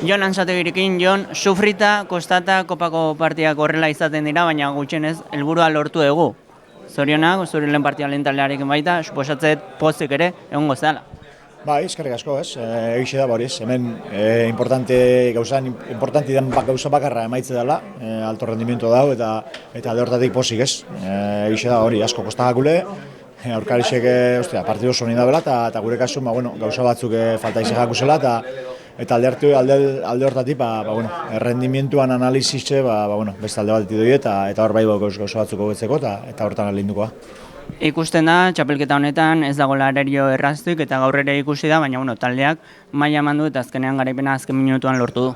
Jon Antzategirikin, Jon, sufrita, kostata, kopako partiak horrela izaten dira, baina gutxienez helburua lortu dugu. Zorionak, zure lehen partia lehen taldearekin baita, suposatzet pozik ere, egongo zela. Bai, eskerrik asko, ez? Egixe da, hori, hemen importante den gauza bakarra emaitze dela, alto rendimiento dau eta alde hortatik pozik, ez? Egixe da, hori, asko kostagakule, aurkarixek, partidu oso nien dabela, eta gure kasun, gauza batzuk falta izegak zela, eta alde hortatik, rendimientuan analizitxe, beste alde bat ditu eta hor bai gauza batzuk hobetzeko, eta hortan alindukoa. Ikusten da, txapelketa honetan ez dagoela arerio erraztuik eta gaur ere ikusi da, baina taldeak maila eman du eta azkenean garaipena azken minutuan lortu du.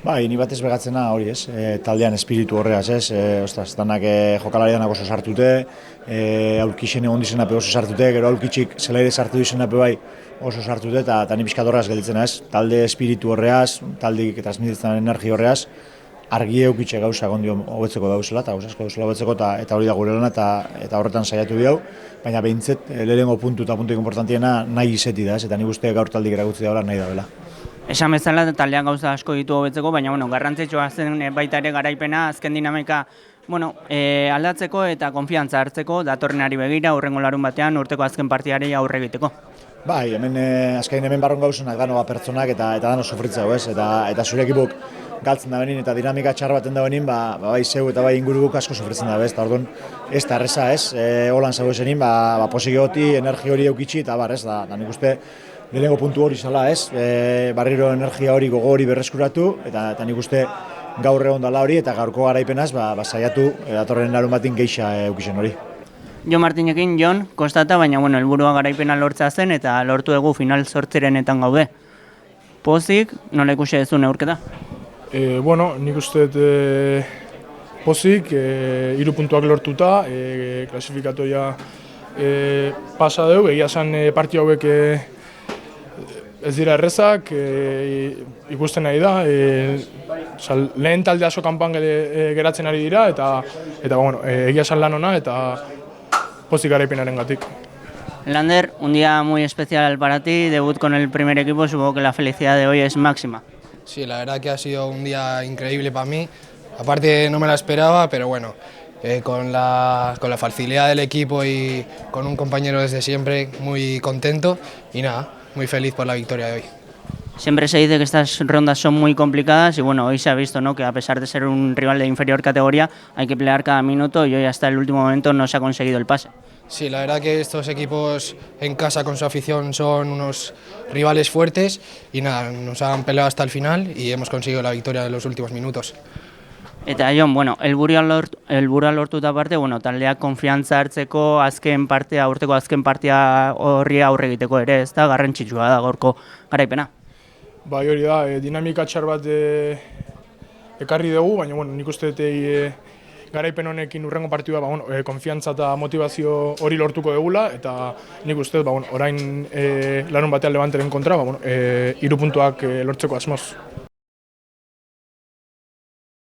Bai, ni batez begatzena hori, ez? Taldean espiritu horregaz, ez? Danak jokalarianak oso sartute, aurkixen egon dizenape oso sartute, gero aurkitxik zelaire sartu dizenape bai oso sartute, eta ni pixkat horregaz gelditzen, ez? Talde espiritu horregaz, taldeik eta transmititzen energi horregaz, argi eukitxe gauza gondio hobetzeko dauzela, eta gauzazko dauzela hobetzeko, eta hori da gure lana, eta horretan saiatu diau, baina behintzet, lehenengo puntu eta puntuik importantiena nahi izeti da, eta nik uste gaur taldik erakutzi daula nahi dabela. Esan bezala taldeak gauza asko ditu hobetzeko, baina garrantzitsua zen baita ere garaipena, azken dinamika aldatzeko eta konfiantza hartzeko, datorrenari begira, hurrengo larun batean, urteko azken partiari aurre egiteko. Bai, hemen barron gauzenak danoa pertsonak eta dano sufritzeu, ez? Eta zure ekipok galtzen da benin eta dinamika txar baten da benin, bai zeu eta bai inguruguk asko sufritzen da, ez? Eta orduan, ez da erreza, ez? Holan zau esenin, posik egoti, energi hori eukitxi eta bar, ez? Da nik uste lehenengo puntu hori zala, ez? Barriro energia hori, gogo hori berreskuratu, eta nik uste gaur egon dala hori eta gaurko garaipenaz, saiatu datorren larun batin geixa eukixen hori. Jon Martinekin, Jon, kostata, baina helburua garaipena lortzea zen eta lortu dugu final zortzirenetan gaude. Pozik, nola ikusi duzu neurketa? Nik uste pozik, 3 puntuak lortuta, klasifikatoria pasa dugu, egia zen partio hauek ez dira errezak, ikusten nahi da, lehen talde aso kanpan geratzen ari dira, eta egia zen lan ona, eta pozik garaipenaren gatik. Lander, un día muy especial para ti, debut con el primer equipo, supongo que la felicidad de hoy es máxima. Sí, la verdad que ha sido un día increíble para mí, aparte no me la esperaba, pero bueno, con la facilidad del equipo y con un compañero desde siempre, muy contento y nada, muy feliz por la victoria de hoy. Siempre se dice que estas rondas son muy complicadas y hoy se ha visto, ¿no?, que a pesar de ser un rival de inferior categoría hay que pelear cada minuto y hoy hasta el último momento no se ha conseguido el pase. Sí, la verdad que estos equipos en casa con su afición son unos rivales fuertes y nada, nos han peleado hasta el final y hemos conseguido la victoria en los últimos minutos. Eta Jon, helburua lortuta aparte, taldeak konfiantza hartzeko urteko azken partia horri aurre egiteko ere, ez da garrantzitsua da gaurko garaipena. Bai, hori da, dinamika txar bat ekarri dugu, baina nik uste garaipen honekin urrengo partidua konfiantza eta motivazio hori lortuko dugula, eta nik uste orain larun batean Levanteren kontra 3 puntuak lortzeko asmoz.